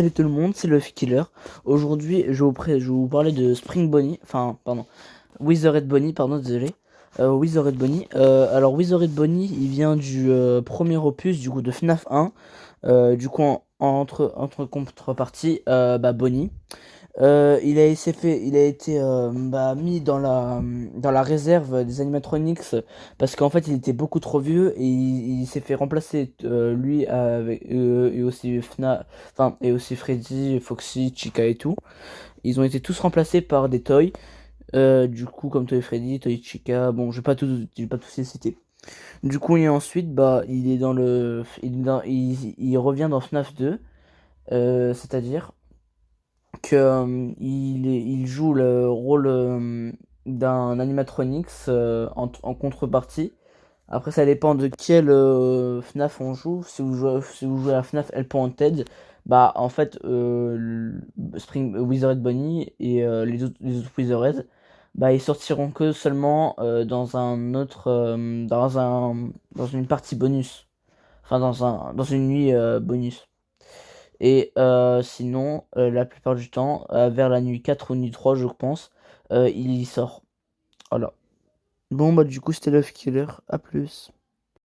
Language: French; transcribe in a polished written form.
Salut tout le monde, c'est Love Killer. Aujourd'hui, je vais vous parler de Spring Bonnie, enfin, pardon, Withered Bonnie, pardon, désolé. Withered Bonnie. Alors, Withered Bonnie, il vient du premier opus, du coup, de FNAF 1. Du coup, entre contrepartie, Bonnie. Il a été mis dans la réserve des animatronics parce qu'en fait il était beaucoup trop vieux et il s'est fait remplacer lui avec et aussi et aussi Freddy, Foxy, Chica et tout. Ils ont été tous remplacés par des toys. Du coup comme Toy Freddy, Toy Chica, bon je vais pas tous les citer. Du coup et ensuite il est dans le il revient dans FNAF 2, c'est-à-dire que il joue le rôle d'un animatronics en contrepartie. Après, ça dépend de quel FNAF on joue. Si vous jouez à FNAF Help Wanted, en fait, Spring Withered Bonnie et les autres Withered, ils sortiront que seulement dans une partie bonus. Enfin, dans une nuit bonus. Et sinon, la plupart du temps, vers la nuit 4 ou nuit 3 je pense, il y sort. Voilà. Bon, du coup, c'était Love Killer. À plus.